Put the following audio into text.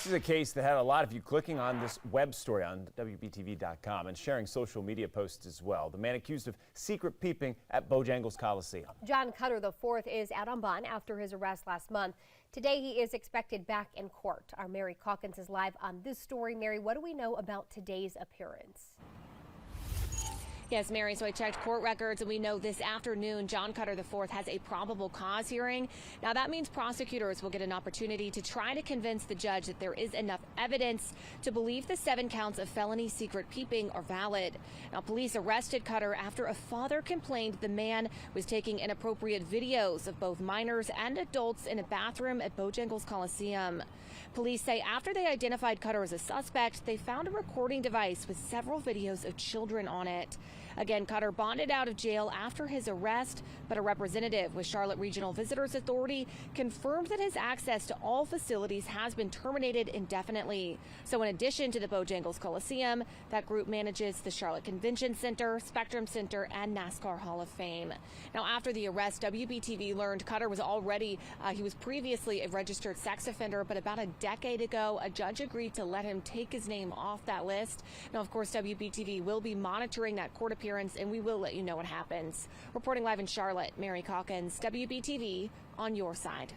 This is a case that had a lot of you clicking on this web story on WBTV.com and sharing social media posts as well. The man accused of secret peeping at Bojangles Coliseum. John Cutter IV is out on bond after his arrest last month. Today he is expected back in court. Our Mary Calkins is live on this story. Mary, what do we know about today's appearance? Yes, Mary, so I checked court records and we know this afternoon John Cutter IV has a probable cause hearing. Now that means prosecutors will get an opportunity to try to convince the judge that there is enough evidence to believe the 7 counts of felony secret peeping are valid. Now police arrested Cutter after a father complained the man was taking inappropriate videos of both minors and adults in a bathroom at Bojangles Coliseum. Police say after they identified Cutter as a suspect, they found a recording device with several videos of children on it. Again, Cutter bonded out of jail after his arrest, but a representative with Charlotte Regional Visitors Authority confirmed that his access to all facilities has been terminated indefinitely. So in addition to the Bojangles Coliseum, that group manages the Charlotte Convention Center, Spectrum Center, and NASCAR Hall of Fame. Now, after the arrest, WBTV learned Cutter was he was previously a registered sex offender, but about a decade ago, a judge agreed to let him take his name off that list. Now, of course, WBTV will be monitoring that court appearance, and we will let you know what happens. Reporting live in Charlotte, Mary Calkins, WBTV, on your side.